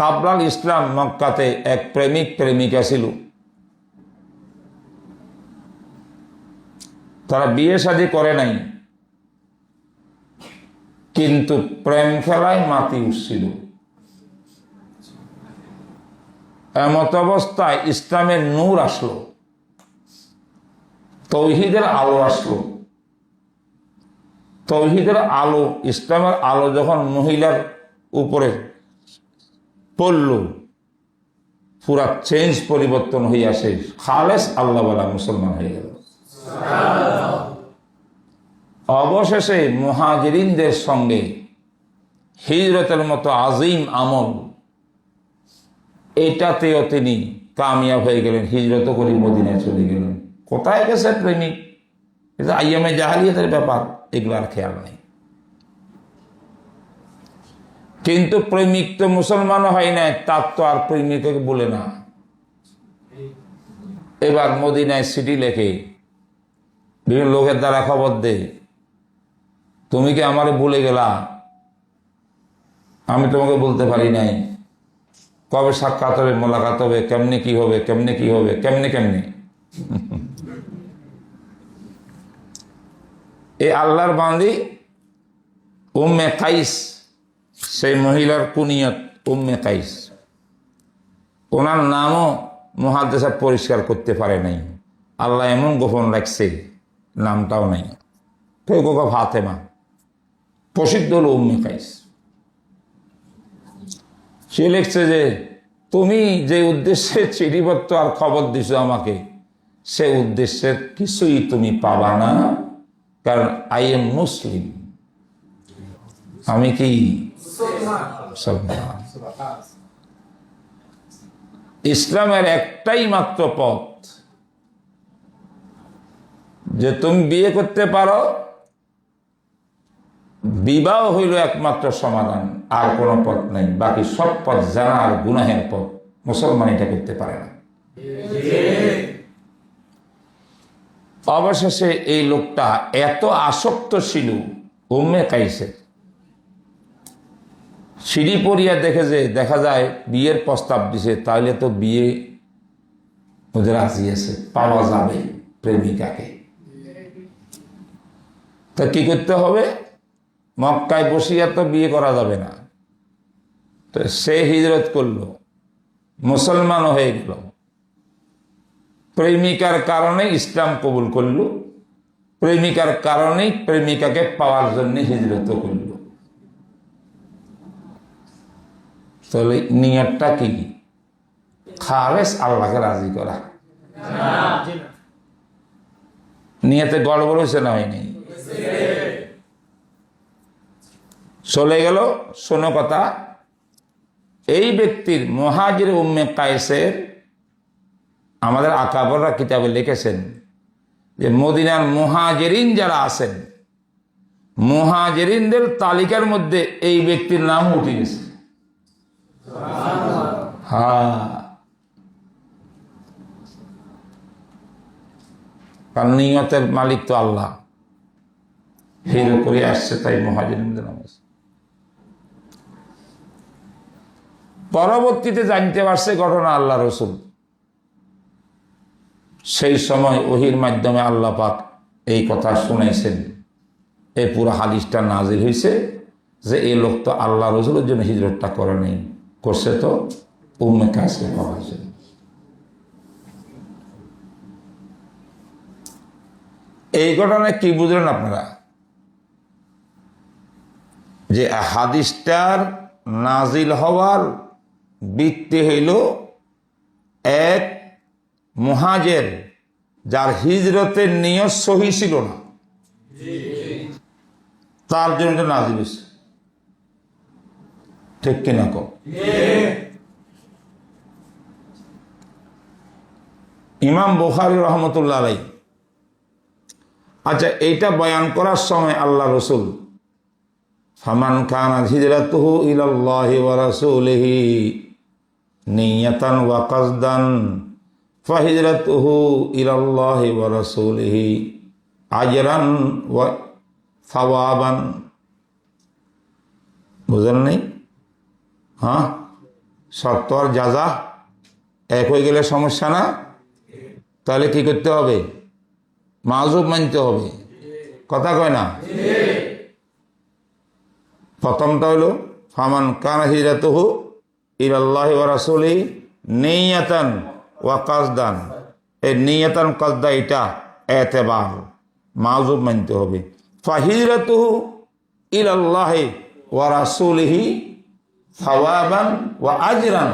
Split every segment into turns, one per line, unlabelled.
কাবলাল ইসলাম মক্কাতে এক প্রেমিক প্রেমিকা ছিল। তারা বিয়ে শাদী করে নাই, কিন্তু প্রেম খেলায় মাতি উঠছিল। এমত অবস্থায় ইসলামের নূর আসলো, তৌহিদের আলো আসলো। তৌহিদের আলো, ইসলামের আলো যখন মহিলার উপরে পড়ল, পুরা চেঞ্জ, পরিবর্তন হয়ে আসে, খালেস আল্লাহওয়ালা মুসলমান হয়ে গেল। অবশেষে মুহাজিরিনদের সঙ্গে হিজরতের মতো আজিম আমল, এটাতেও তিনি কামিয়াব হয়ে গেলেন। হিজরত করে মদিনায় চলে গেলেন। কোথায় গেছে প্রেমিক? এটা আইয়ামে জাহালিয়াতের ব্যাপার, এগুলো আর খেয়াল নেই। কিন্তু প্রেমিক তো মুসলমানও হয় নাই, তার তো আর প্রেমিককে বলে না। এবার মদিনায় সিটি লেখে, বিভিন্ন লোকের দ্বারা খবর দে, তুমি কি আমারে ভুলে গেলা? আমি তোমাকে বলতে পারি নাই। কবে সাক্ষাৎ হবে, মোলাকাত হবে, কেমনে কি হবে, কেমনে কি হবে, কেমনে কেমনে। এই আল্লাহর বান্দি উম্মে কাইস, সেই মহিলার কুনিয়ত উম্মে কাইস। ওনার নামও মুহাদ্দিস পরিষ্কার করতে পারে নাই। আল্লাহ এমন গোপন রাখছে, নামটাও নাই। কেউ কেউ ফাতেমা, প্রসিদ্ধ হল উম্মে কাইস। সে লিখছে যে তুমি যে উদ্দেশ্যে চিঠিপত্র আর খবর দিছো আমাকে, সে উদ্দেশ্যের কিছুই তুমি পাবা না, কারণ আই এম মুসলিম, আমি কি মুসলমান। ইসলামের একটাই মাত্র পথ যে তুমি বিয়ে করতে পারো, বিবাহ হইল একমাত্র সমাধান, আর কোনো পথ নাই। বাকি সব পথ জানা আর গুনাহের পথ। মুসলমান এটা করতে পারে না। অবশেষে এই লোকটা এত আসক্ত ছিল উম্মে কাইসে, সিঁড়ি পড়িয়া দেখে যে দেখা যায় বিয়ের প্রস্তাব দিছে, তাহলে তো বিয়ে ওদের রাজি আছে, পাওয়া যাবে প্রেমিকাকে। তা কি করতে হবে? মক্কায় বসিয়া তো বিয়ে করা যাবে না। তো সে হিজরত করলো, মুসলমান হয়ে গেল, প্রেমিকার কারণে ইসলাম কবুল করল, প্রেমিকার কারণেই প্রেমিকাকে পাওয়ার জন্য হিজরত করল। তাহলে নিয়তটা কি? খালেস আল্লাহকে রাজি করা। নিয়তে গড়বড় হয়েছে না হয়নি? চলে গেল। শোনো কথা, এই ব্যক্তির মুহাজির উম্মে কায়েসের আমাদের আকাবররা কিতাবে লিখেছেন যে মদিনার মুহাজিরিন যারা আছেন, মুহাজিরিনদের তালিকার মধ্যে এই ব্যক্তির নাম উঠে গেছে। হ্যাঁ, কারণ নিয়তের মালিক তো আল্লাহ। হিরো করে আসছে, তাই মুহাজিরিনদের নাম আছে। পরবর্তীতে জানতে পারছে ঘটনা আল্লাহ রসুল। সেই সময় ওহির মাধ্যমে আল্লাহ পাক এই কথা শুনাইছেন। এই পুরো হাদিসটা নাজিল হয়েছে যে এই লোক তো আল্লাহ রসুলের জন্য হিজরতটা করে নেই, করছে তো উম্মে কাইসকে পাওয়া যায়। এই ঘটনায় কি বুঝলেন আপনারা? যে হাদিসটার নাজিল হওয়ার ভিত্তি হইল এক মুহাজির যার হিজরতের নিয়ত সহি ছিল না, তার জন্য নাজিল হয়েছে। ঠিক কিনা কো? ইমাম বুখারী রহমতুল্লাহ আলাইহি, আচ্ছা, এইটা বয়ান করার সময় আল্লাহ রসুল ফামান কানাত হিজরাতুহু ইলাল্লাহি ওয়া রাসূলিহি নিয়াতান ওয়া কাসদান ফাহিজরাতুহু ইলাল্লাহি ওয়া রাসূলিহি আজরান ওয়া সাওয়াবান। বুঝেন নাই? হ্যাঁ, শর্ত আর জাযা এক হয়ে গেলে সমস্যা না? তাহলে কি করতে হবে? মাযুব মানতে হবে। কথা কয় না? প্রথমটা হলো ফামান কানা হিজরাতুহু ইলাল্লাহি ওয়া রাসূলিহি নিয়াতান ওয়া কাসদান। এই নিয়াতান কাসদা এটা এতেবার মাযুব মানতে হবে। ফাহিজরাতুহু ইলাল্লাহি ওয়া রাসূলিহি সাওয়াবান ওয়া আজরান।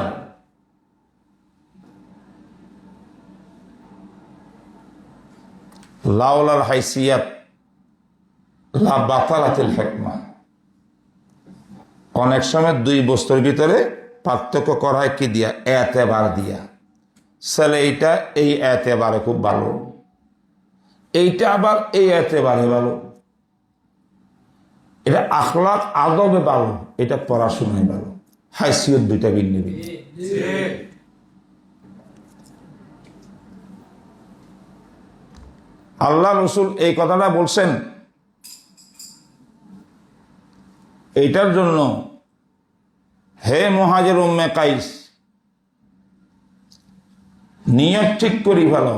লাউলাল হাইসিয়াত লা বাতালাতিল হিকমা। অনেক সময় দুই বস্তুর ভিতরে পার্থক্য করা হয় কি দিয়া? এতেবার দিয়া। ছেলে এইটা এই এতেবারে খুব ভালো, এইটা আবার এই এতেবারে ভালো। এটা আখলাক আদবে ভালো, এটা পড়াশোনায় ভালো। হাইসিয়ত দুইটা ভিন্ন ভিন্ন। আল্লাহ রসুল এই কথাটা বলছেন এইটার জন্য, হে মুহাজির উম্মে কাইস, নিয়ত ঠিক করি ভালো।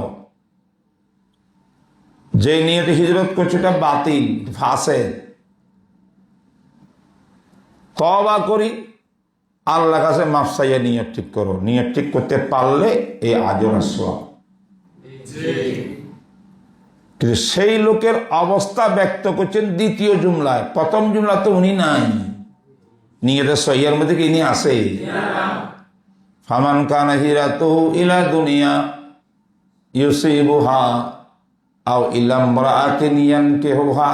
যে নিয়তে হিজরত করছে এটা বাতিল, ফাসেদ। তওবা করি, আল্লাহর কাছে মাফ চাইয়া নিয়ত ঠিক করো। নিয়ত ঠিক করতে পারলে এই আজর সওয়াব। কিন্তু সেই লোকের অবস্থা ব্যক্ত করছেন দ্বিতীয় জুমলায়। প্রথম জুমলা তো উনি নাই, নিয়তের সহিয়ার মধ্যে কি ইনি আছে? ফামান কানা হিজরাতুহু ইলা দুনিয়া ইউসিবুহা আও ইলা ইমরাআতিন ইয়ানকিহুহা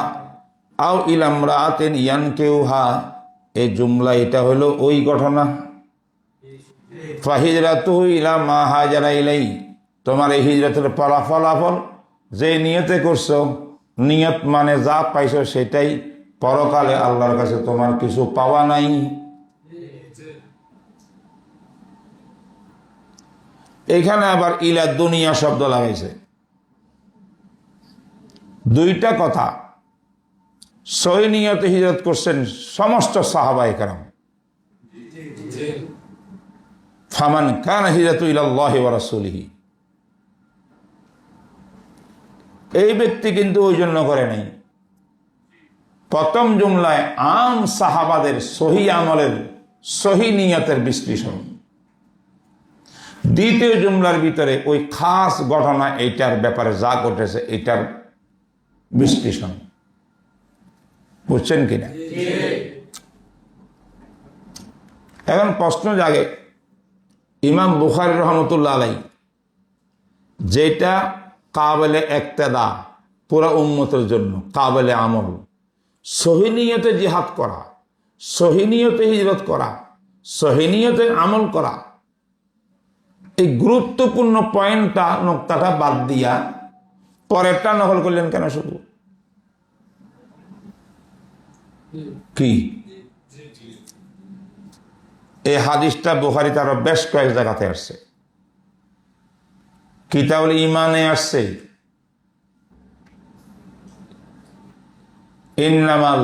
আও ইলা ইমরাআতিন ইয়ানকিহুহা। এই জুমলা এটা হলো ওই ঘটনা। ফাহিজরাতুহু ইলা মা হাজারা ইলাইহি। তোমার এই হিজরতের ফলাফল যে নিয়তে করছো, নিয়ত মানে যা পাইছো সেটাই। পরকালে আল্লাহর কাছে তোমার কিছু পাওয়া নাই। এখানে আবার ইলা দুনিয়া শব্দ লাগাইছে। দুইটা কথা। সহি নিয়তে হিজরত করছেন সমস্ত সাহাবায়ে কেরাম। ফামান কানা হিজরাতু ইলাল্লাহি ওয়া রাসূলিহি। এই ব্যক্তি কিন্তু ওই জন্য করে নাই। প্রথম জুমলায় আম সাহাবাদের সহি আমলের সহি নিয়তের বিশ্লেষণ। দ্বিতীয় জুমলার ভিতরে ওই খাস ঘটনা এইটার ব্যাপারে যা ঘটেছে এটার বিশ্লেষণ। বুঝছেন কিনা? এখন প্রশ্ন জাগে, ইমাম বুখারী রহমতুল্লাহ আলাইহি যেটা কাবেলে ইক্তেদা পুরা উম্মতের জন্য, কাবেলে আমল, সহি নিয়তে জিহাদ করা, সহি নিয়তে হিজরত করা, সহি নিয়তে আমল করা, এই গুরুত্বপূর্ণ পয়েন্টটা নোক্তাটা বাদ দিয়া পরেরটা নকল করলেন কেন? শুধু কি এই হাদিসটা বুখারীতে আরো বেশ কয়েক জায়গাতে আসছে। কিতাবুল ঈমানে আসছে, ইন্নামাল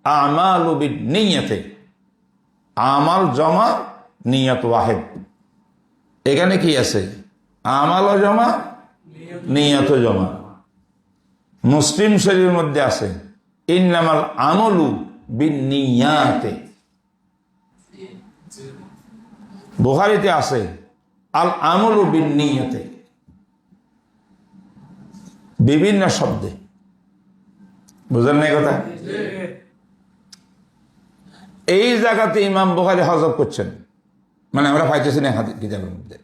আমালু বিন্নিয়াতি। আমাল জমা, নিয়ত ওয়াহিদ। এখানে কি আছে? আমালও জমা, নিয়ত জমা। মুসলিম শরীফের মধ্যে আছে ইন্নামাল আমালু বিন্নিয়াতি। বুখারীতে আছে আল আমালু বিন্নিয়াতি, বিভিন্ন শব্দে। বুঝলেন না কথা? এই জায়গাতে ইমাম বুখারী হযফ করছেন, মানে আমরা পাইতেছি না হাদিস কিতাবের মধ্যে।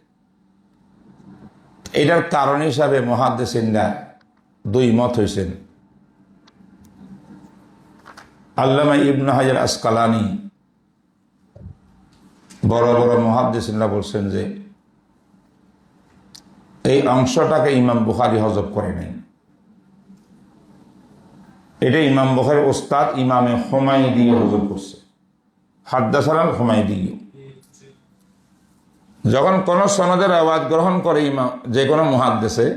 এটার কারণ হিসাবে মুহাদ্দিসিনরা দুই মত হয়েছেন। আল্লামা ইবনে হাজার আসকালানী বড় বড় মুহাদ্দিসিনরা বলছেন যে এই অংশটাকে ইমাম বুখারী হযফ করে নাই। এটা ইমাম বুখারীর ওস্তাদ ইমামে হুমায়দি হযফ করছে। হাদ্দাসানাল হুমায়দি। যখন কোন সনদের রেওয়ায়াত গ্রহণ করে ইমাম যে কোনো মুহাদ্দিসে,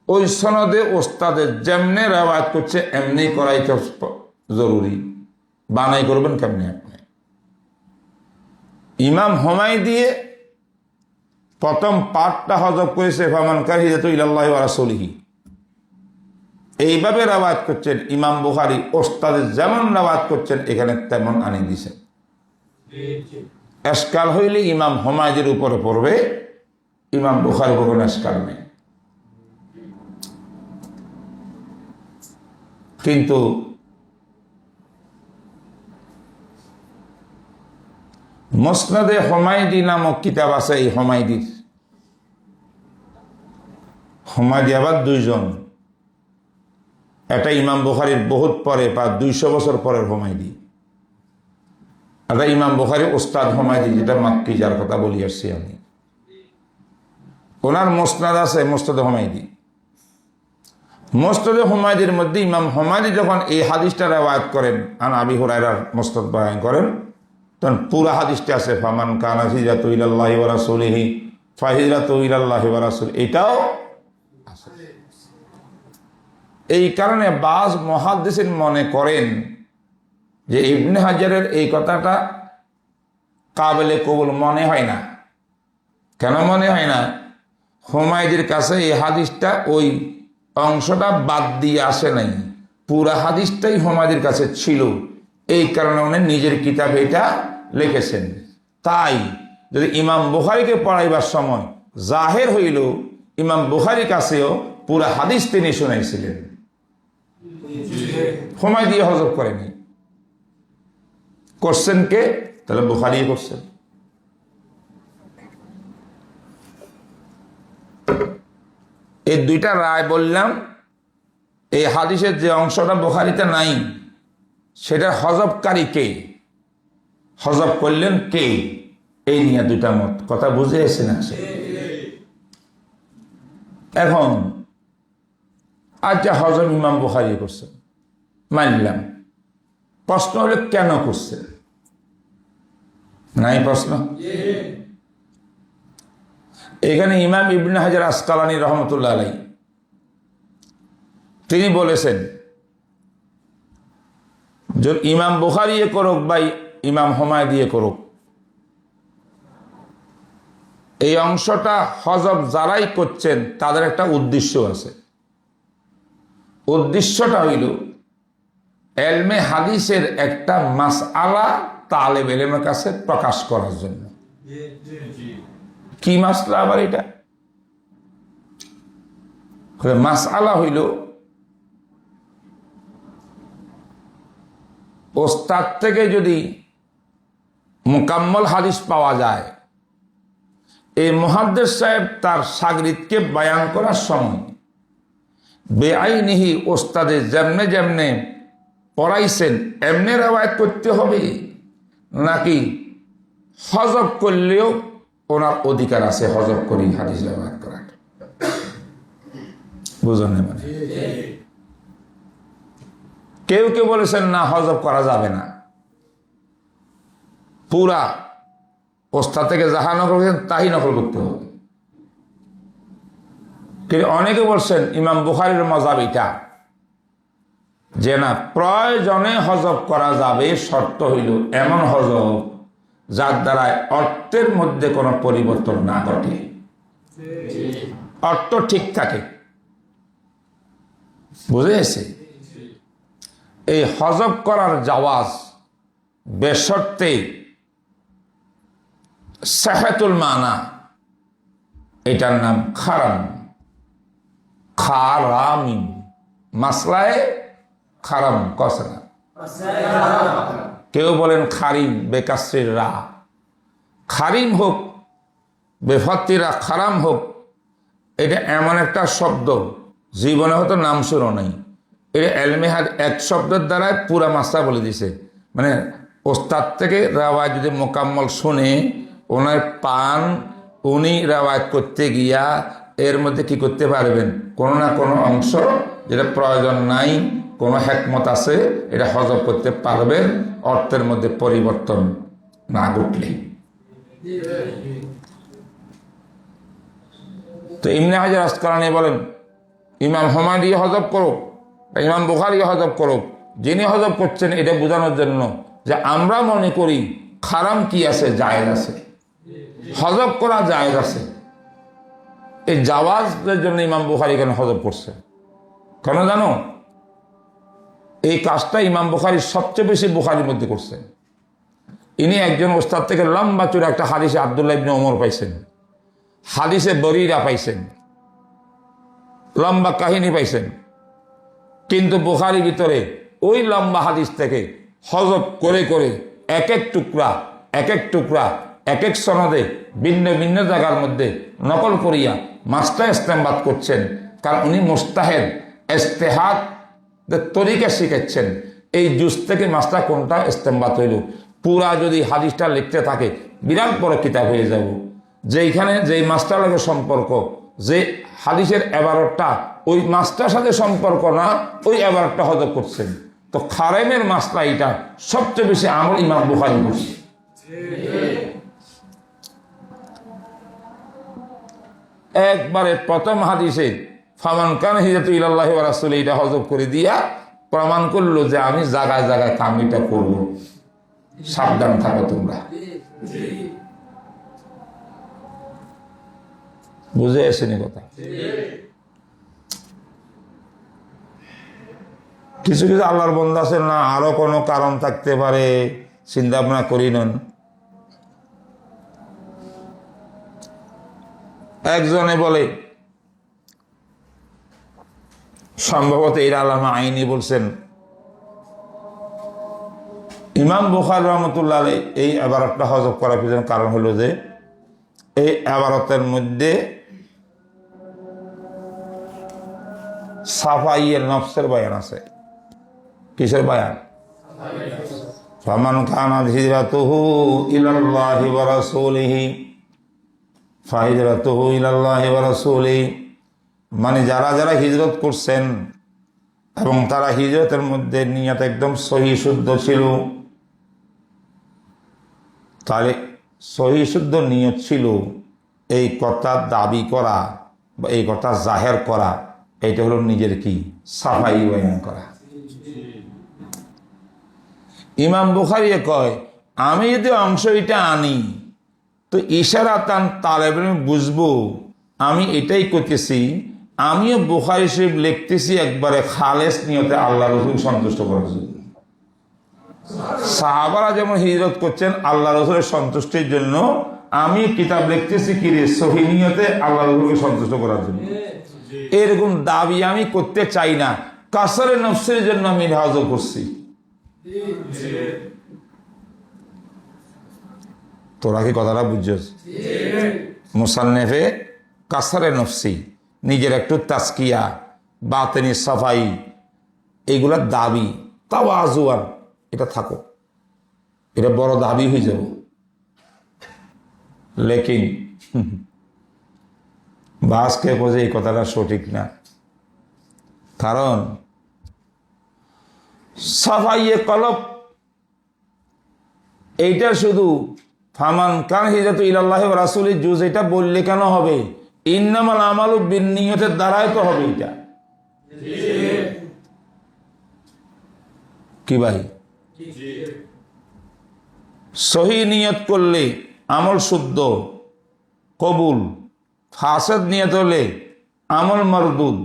ওই সনদে ওস্তাদের যেমনে রেওয়ায়াত করছে এমনি করাই তো জরুরি। বানাই করবেন কেমনে আপনি? ইমাম হুমায়দি প্রথম পাঠটা হজব করেছে ফামান কারিহাতু ইলাল্লাহি ওয়া রাসূলিহি, এইভাবে রাওয়ায়াত করছেন ইমাম বুখারী। ওস্তাদের যেমন রাওয়ায়াত করছেন এখানে তেমন আনি দিয়েছেন। এশকাল হইলে ইমাম হুমায়দির উপরে পড়বে, ইমাম বুখারীর কোনো এশকাল নেই। কিন্তু মুসনাদে হুমায়দি নামক কিতাব আছে। এই হুমায়দি আবার দুইজন, এটা ইমাম বুখারীর বহুত পরে, প্রায় 200 বছর পরের হুমায়দি। এটা ইমাম বুখারীর ওস্তাদ হুমায়দি, যেটা মাক্কি, যার কথা বলি আসছি আমি। ওনার মুসনাদ আছে, মুসনাদে হুমায়দি। মুসনাদে হুমায়দির মধ্যে ইমাম হুমায়দি যখন এই হাদিসটা রিওয়ায়াত করেন, আন আবি হুরায়রার মুসনাদ বয়ান করেন, তখন পুরা হাদিসটা আছে ফামান কানা হিজরাতু ইলাল্লাহি ওয়া রাসূলিহি ফাহিজরাতু ইলাল্লাহি ওয়া রাসূল, এটাও আছে। এই কারণে বাজ মুহাদ্দিসিন মনে করেন যে ইবনে হাজারের এই কথাটা কাবিলে কবুল মনে হয় না। কেন মনে হয় না? হুমায়দির কাছে এই হাদিসটা ওই অংশটা বাদ দিয়ে আসে নাই, পুরা হাদিসটাই হুমায়দির কাছে ছিল। এই কারণে উনি নিজের কিতাবে এটা লিখেছেন। তাই যদি ইমাম বুখারীকে পড়াইবার সময় জাহের হইল ইমাম বুখারীর কাছেও পুরা হাদিস তিনি শুনাইছিলেন, হুমায়দি হজব করেনি। করছেন কে? তাহলে বুখারী করছেন। এই দুইটা রায় বললাম। এই হাদিসের যে অংশটা বুখারীতে নাই, সেটা হজবকারী কে, হজব করলেন কে, এই নিয়ে দুইটা মত। কথা বুঝে এসে না? এখন আচ্ছা, হজব ইমাম বুখারী করছেন, মানলাম। প্রশ্ন হলো কেন করছেন? নাই প্রশ্ন? এখানে ইমাম ইবনে হাজার আসকালানী রহমতুল্লাহ আলাইহি তিনি বলেছেন, যে ইমাম বুখারী করুক বা ইমাম হুমায়দি করুক, এই অংশটা হজব যারাই করছেন তাদের একটা উদ্দেশ্য আছে। উদ্দেশ্যটা হইল এলমে হাদিসের একটা মাসআলা তালেব ইলমের কাছে প্রকাশ করার জন্য। কি মাসলা আবার এটা? মাসআলা হইল ওস্তাদ থেকে যদি মুকাম্মল হাদিস পাওয়া যায়, এই মুহাদ্দিস সাহেব তার শাগরিদকে বয়ান করার সময় বেআইনিহি ওস্তাদে যেমনে যেমনে পড়াইছেন এমনি রিওয়ায়াত করতে হবে, নাকি হজব করলেও ওনার অধিকার আছে হজব করি হাদিস রিওয়ায়াত করার? বুঝলেন? মানে কেউ কেউ বলেছেন না, হজব করা যাবে না, পুরা ওস্তাদ থেকে যাহা নকল করেছেন তাই নকল করতে হবে। কিন্তু অনেকে বলছেন ইমাম বুখারীর মাযহাব এটা, যে না, প্রয়োজনে হজব করা যাবে, শর্ত হইল এমন হজব যার দ্বারা অর্থের মধ্যে কোনো পরিবর্তন না ঘটে, অর্থ ঠিক থাকে। বুঝে গেছে? এই হজব করার জাওয়াজ বেশর্তে সাহাতুল মানা, এটার নাম খারাম, খারামিন, মাসলায়ে খারাম কসনা। কেউ বলেন খারিম বেকাসরির রা, খারিম হোক বেফাত্তিরা খারাম হোক, এটা এমন একটা শব্দ জীবনে হয়তো নাম শুনো নাই। এটা এলমে হাদিস এক শব্দের দ্বারা পুরা মাসলা বলে দিছে। মানে ওস্তাদ থেকে রিওয়ায়াত যদি মোকাম্মল শুনে ওনার পান, উনি রিওয়ায়াত করতে গিয়া এর মধ্যে কি করতে পারবেন, কোনো না কোনো অংশ যেটা প্রয়োজন নাই, কোনো হিকমত আছে, এটা হজব করতে পারবেন অর্থের মধ্যে পরিবর্তন না ঘটলে। তো ইবনে হাজার আসকালানী বলেন ইমাম হুমায়দি হজব করুক, ইমাম বুখারী হজব করুক, যিনি হজব করছেন এটা বোঝানোর জন্য যে আমরা মনে করি হারাম কি আছে? জায়েজ আছে, হজব করা জায়েজ আছে। এই জাওয়াজের জন্য ইমাম বুখারী এখানে হজব করছে। কেন জানো? এই কাজটা ইমাম বুখারী সবচেয়ে বেশি বুখারীর মধ্যে করছেন। ইনি একজন ওস্তাদ থেকে লম্বা চূড়া একটা হাদিসে আব্দুল্লাহ ইবনে ওমর পাইছেন, হাদিসে বরিরা পাইছেন, লম্বা কাহিনী পাইছেন। কিন্তু বুখারীর ভিতরে ওই লম্বা হাদিস থেকে হজব করে করে এক এক টুকরা এক এক সনদে ভিন্ন ভিন্ন জায়গার মধ্যে নকল করিয়া মাসলা ইস্তেমবাদ করছেন। কারণ উনি মুস্তাহেদ ইস্তেহাদ তরিকা শিখাচ্ছেন। এই জুজ থেকে মাসলা কোনটা ইস্তেমবাদ হইল, পুরা যদি হাদিসটা লিখতে থাকে বিরাট বড় কিতাব হয়ে যাব। যেইখানে যেই মাসটার লাগে সম্পর্ক, যে হাদিসের এবারটা ওই মাসটার সাথে সম্পর্ক না, ওই এবারটা হজব করছেন। তো খারেমের মাসলা এটা সবচেয়ে বেশি আমল ইমাম বুখারী করছে। একবারে প্রথম হাদিসে ফামান কানা হিজরাতু ইলাল্লাহি ওয়া রাসূলিহি এটা হজব করে দিয়া প্রমাণ করলো যে আমি জায়গায় জায়গায় কামিটা করব। সাবধান থাকো তোমরা। বুঝে আসেনি কথা? কিছু কিছু আল্লাহর বন্ধা আছে না, আরো কোনো কারণ থাকতে পারে, চিন্তা ভাবনা করি নন। একজনে বলে, সম্ভবত এর আলামা আইনি বলছেন, ইমাম বুখারী রহমতুল্লাহ আলাইহি এই ইবারতটা হযফ করার পিছনে কারণ হলো যে এই ইবারতের মধ্যে সাফাইয়ের নফসের বয়ান আছে। কিসের বয়ান? ফামান কানাত হিজরাতুহু ইলাল্লাহি ওয়া রাসূলিহি ফাহিজরাতুহু ইলাল্লাহি ওয়া রাসূলিহি, মানে যারা যারা হিজরত করছেন এবং তারা হিজরতের মধ্যে নিয়ত একদম সহি শুদ্ধ ছিল, তাহলে সহি শুদ্ধ নিয়ত ছিল, এই কথা দাবি করা বা এই কথা জাহের করা, এটা হলো নিজের কি সাফাই বয়ান করা। ইমাম বুখারী কয়, আমি যদি অংশ এটা আনি তো ইশারাতান তালেবের বুঝবো আমি এটাই করতেছি, আমিও বুখারী শরীফ লিখতেছি একবারে খালেস নিয়তে আল্লাহ রাসূল সন্তুষ্ট করার জন্য। সাহাবারা যেমন হিজরত করছেন আল্লাহ রাসূলের সন্তুষ্টির জন্য, আমি কিতাব লিখতেছি কি রে সহি নিয়তে আল্লাহ রাসূলকে সন্তুষ্ট করার জন্য। এরকম দাবি আমি করতে চাই না, কাসরে নফসের জন্য আমি হযফ করছি। তোরা কি কথাটা বুঝছস? মুসান্নেফে কাসরে নফসি, নিজের একটু তাজকিয়া, বাতেনি সাফাই, এইগুলার দাবি তাওয়াজুয়ান, এটা থাকো, এটা বড় দাবি হয়ে যাব। লেকিন বাসকে বোঝে এই কথাটা সঠিক না। কারণ সাফাইয়ে কলব এইটা শুধু ফামান কানা হিজরাতু ইলাল্লাহি ওয়া রাসূলিহি জুজ এটা বললে কেন হবে? ইন্নামাল আমালু বিন্নিয়তের দ্বারাই তো হবে। এটা কি ভাই? সহি নিয়ত করলে আমল শুদ্ধ কবুল, ফাসাদ নিয়ত হলে আমল মারদুদ।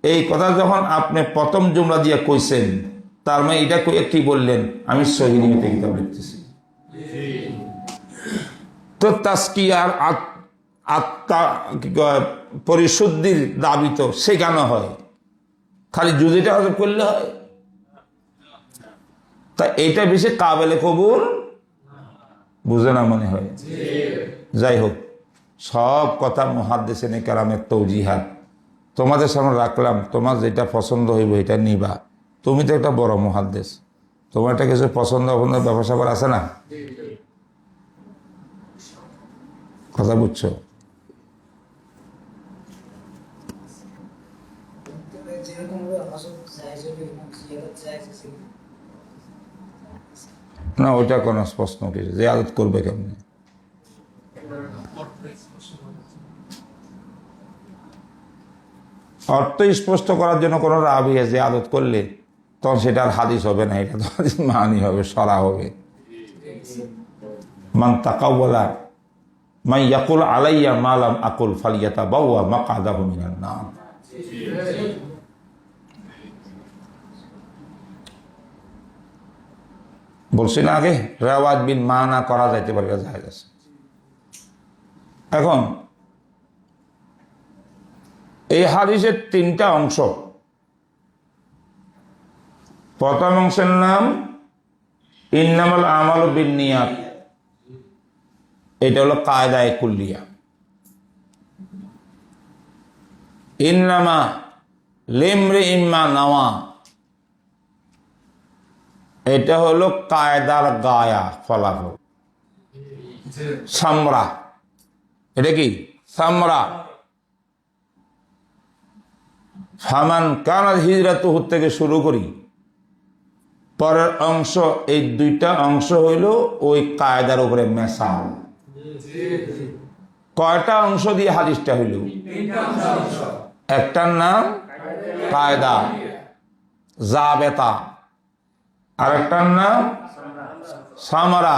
এই কথা যখন আপনি প্রথম জুমলা দিয়ে কইছেন, তার মানে এটা কি বললেন? আমি সহি নিয়তে কিতাব লিখতেছি। তো তাজকিয়ার আত্মা পরিশুদ্ধির দাবি তো শেখানো হয়, খালি জুজিটা হজব করলে হয়? তা এইটা বেশি কাবেলে কবুল বুঝে না মনে হয়। যাই হোক, সব কথা মুহাদ্দিসিনে কেরামের তৌজিহাত তোমাদের সামনে রাখলাম। তোমার যেটা পছন্দ হইব এটা নিবা। তুমি তো একটা বড় মুহাদ্দিস, তোমার একটা কিছু পছন্দ অপছন্দের ব্যাপার স্যাপার আছে না? কথা বুঝছো? না, ওইটা কোন প্রশ্ন কিছু যে আদত করবে কেমনি? অর্থ স্পষ্ট করার জন্য কোন রাবি যে আদত করলে তখন সেটা আর হাদিস হবে না, এটা তো হাদিস মানি হবে, সরা হবে। মান তাকাওয়ালা মান ইয়াকুল আলাইয়া মা লাম আকুল ফালিয়াতাবাওয়া মাকআদাহু মিনান নার। বলছি না আগে, রেওয়াজ বিন মানা করা যাইতে পারে, জায়েজ আছে। এখন এই হাদিসের তিনটা অংশ। প্রথম অংশের নাম ইন্নামাল আমালু বিন্নিয়াত, এটা হলো কায়দায়ে কুল্লিয়া। ইন্নামা লিমরিইন মা নাওয়া, এটা হলো কায়দার গায়া, ফলাফল। সামরা, এটা কি সামরা। ফামান কানাত হিজরাতুহু থেকে শুরু করি, পরের অংশ, এই দুইটা অংশ হইল ওই কায়দার উপরে মেসাল। কয়টা অংশ দিয়ে হাদিসটা হইল? একটার নাম কায়দা জাবেতা, আরেকটার নাম সামারা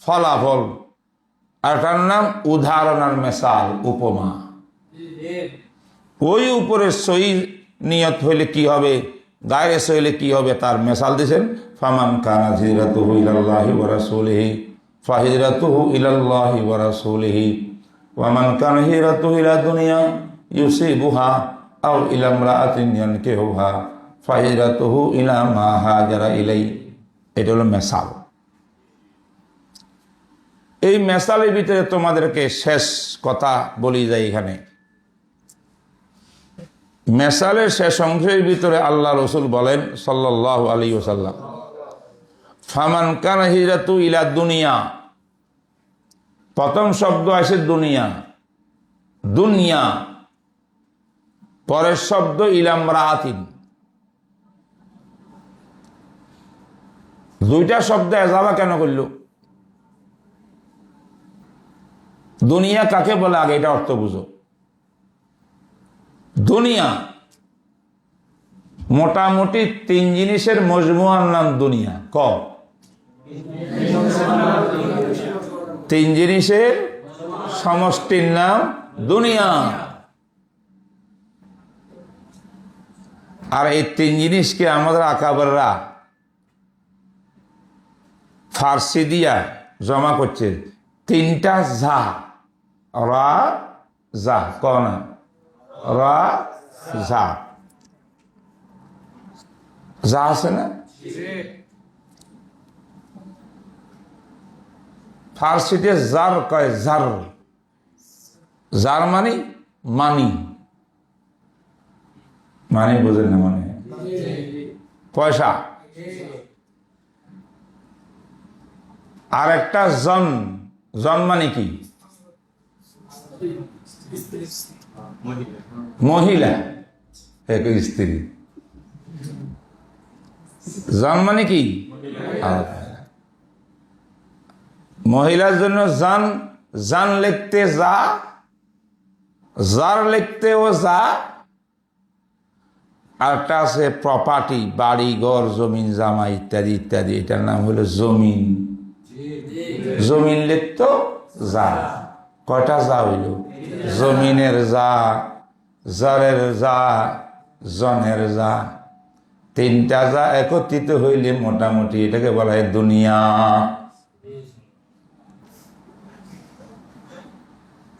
ফলাফল, আরেকটার নাম উদাহরণ আর মেসাল উপমা। ওই উপরে সহি নিয়ত হইলে কি হবে, গায়ে হইলে কি হবে, তার মেসাল দিয়েছেন। ফামান কানাত হিজরাতুহু ইলাল্লাহি ওয়া রাসূলিহি ফাহিজরাতুহু ইলাল্লাহি ওয়া রাসূলিহি ওয়া মান কানা হিজরাতুহু ইলা দুনিয়া ইউসিবুহা আও ইলা ইমরাআতিন ইয়ানকিহুহা ফাহিজরাতুহু ইলা মা হাজারা ইলাই। এটা হলো মেসাল। এই মেসালের ভিতরে তোমাদেরকে শেষ কথা বলি যায়। এখানে মেসালের শেষ অংশের ভিতরে আল্লাহ রসুল বলেন সাল্লাল্লাহু আলাইহি ওয়াসাল্লাম, ফামান কানা হিজরাতু ইলা দুনিয়া, প্রথম শব্দ আসে দুনিয়া, দুনিয়া, পরের শব্দ ইলা ইমরাআতিন। দুইটা শব্দ এজাবা কেন করল? দুনিয়া কাকে বলে আগে এটা অর্থ বুঝো। দুনিয়া মোটামুটি তিন জিনিসের মজমুয়ার নাম দুনিয়া। ক তিন জিনিসের সমষ্টির নাম দুনিয়া। আর এই তিন জিনিসকে আমাদের আকাবেররা ফার্সি দিয়া জমা করছে তিনটা যা, রা যা, কনা রা যা, যা আছে না? ফার্সিতে জার কয়, জার, জার মানে মানি, মানে বুঝেন না, মানে পয়সা। আর একটা জন, জন মানে কি? মহিলা, এক স্ত্রী। জন মানে কি? মহিলার জন্য জান, জান লিখতে যা, জার লিখতে ও যা। আরেকটা আছে প্রপার্টি, বাড়ি ঘর জমিন জামা ইত্যাদি ইত্যাদি, এটার নাম হলো জমিন। জমিন লিখত যা। কয়টা যা হইল? জমিনের যা, জারের যা, জনের যা। তিনটা যা একত্রিত হইলে মোটামুটি এটাকে বলা হয় দুনিয়া।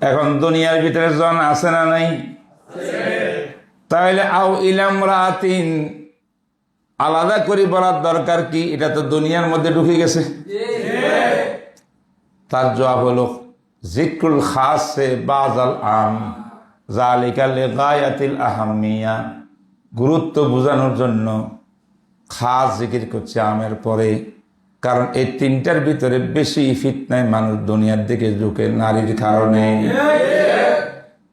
এখন দুনিয়ার ভিতরে জন আছে না নাই? তাহলে আও ইলামরাতিন আলাদা করে বলার দরকার কি? এটা তো দুনিয়ার মধ্যে ঢুকে গেছে। তার জবাব হলো জিক্রুল খাসে বাজাল আম যালিকা লিগায়াতিল আহাম্মিয়া। গুরুত্ব বোঝানোর জন্য খাস জিকির করছে আমের পরে, কারণ এই তিনটার ভিতরে বেশি ফিতনায় মানুষ দুনিয়ার দিকে ঝুঁকে নারীর কারণে।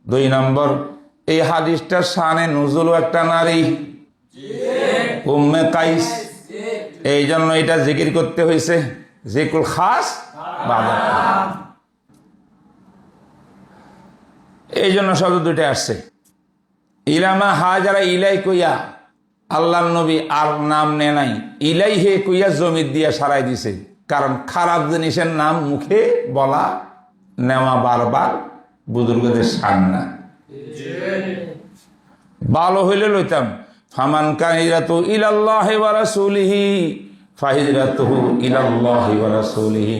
দুই নম্বর, এই হাদিসটার শানে নুজুলও একটা নারী, উম্মে কাইস। এই জন্য এটা জিকির করতে হয়েছে, জিক্রুল খাস বাজাল আম। এই জন্য শব্দ দুইটা আসছে। ইলামা হাজারা ইলাই কইয়া আল্লাহ নবী আর নাম নে নাই, ইলাই হে কইয়া জমির দিয়া সারাই দিছে। কারণ খারাপ জিনিসের নাম মুখে বলা নেওয়া বারবার বুজুর্গদের শান না। ভালো হইলে লইতাম ফামান কান হিজরাতু ইলাল্লাহি ওয়া রাসূলিহি ফাহিজরাতুহু ইলাল্লাহি ওয়া রাসূলিহি।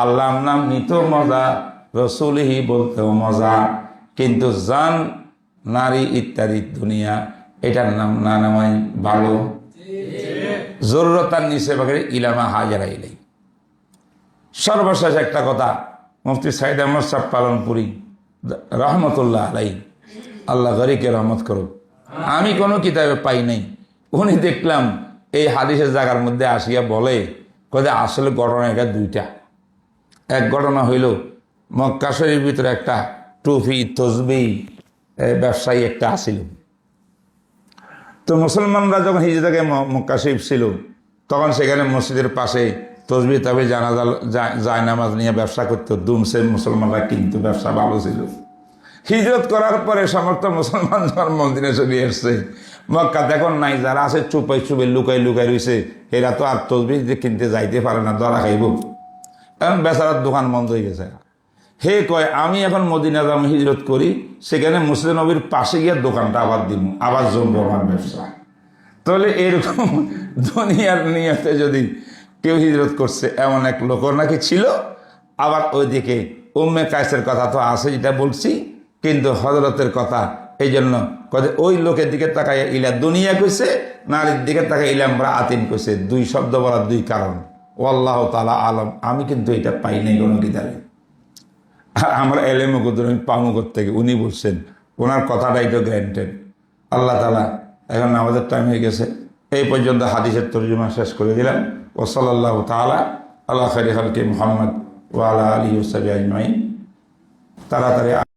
আল্লাহর নাম নিতেও মজা, রাসূলিহি বলতেও মজা, কিন্তু জান নারী ইত্যাদি দুনিয়া এটার নাম না নেওয়াই ভালো। জরুরতার নিচে বাগের ইলামা হাজারা ইলাই। সর্বশেষ একটা কথা, মুফতি সাইদ আহমদ সাহেব পালনপুরি রহমতুল্লাহ আলাই, আল্লাহ গরিকে রহমত করুক, আমি কোনো কিতাবে পাই নাই, উনি দেখলাম এই হাদিসের জায়গার মধ্যে আসিয়া বলে কোথায় আসলে ঘটনা এটা দুইটা। এক ঘটনা হইল মক্কা শরীফের ভিতরে একটা টুফি তসবি ব্যবসায়ী একটা আসিল। তো মুসলমানরা যখন হিজরত মক্কা শরীফ ছিল তখন সেখানে মসজিদের পাশে তসবি তবে জানাজা জায়নামাজ নিয়ে ব্যবসা করতো। দুমসে মুসলমানরা কিন্তু ব্যবসা ভালো ছিল। হিজরত করার পরে সমস্ত মুসলমান যখন মন্দিরে চলে এসছে, মক্কা দেখুন নাই, যারা আছে চুপাই চুপে লুকাই লুকাই রয়েছে, এরা তো আর তসবি কিনতে যাইতে পারে না, ধরা খাইব। এখন বেচারার দোকান বন্ধ হয়ে গেছে। হে কয় আমি এখন মদিনা যাম, হিজরত করি, সেখানে মুসলিম নবীর পাশে গিয়ে দোকানটা আবার দিব, আবার জমবো আমার ব্যবসা। তাহলে এরকম দুনিয়ার নিয়তে যদি কেউ হিজরত করছে এমন এক লোক নাকি ছিল। আবার ওইদিকে উম্মে কায়েসের কথা তো আছে যেটা বলছি, কিন্তু হযরতের কথা এই জন্য ওই লোকের দিকে তাকাইয়া ইলা দুনিয়া কইছে, নারীর দিকে তাকাই ইলা আমরা আতিন কইছে। দুই শব্দ বলার দুই কারণ, আল্লাহ তাআলা আলম। আমি কিন্তু এটা পাই নাই কোনো কিতাবে। আর আমরা এলেম পামুগর থেকে উনি বলছেন, ওনার কথাটাই তো গ্র্যান্টেড। আল্লাহ তাআলা, এখন আমাদের টাইম হয়ে গেছে, এই পর্যন্ত হাদিসের তর্জমা শেষ করে দিলাম। ও সাল্লাল্লাহু তাআলা আলা খাইরি খালকি মুহাম্মদ ওয়া আলা আলিহি ওয়া সাহবিহি আজমাইন। তাড়াতাড়ি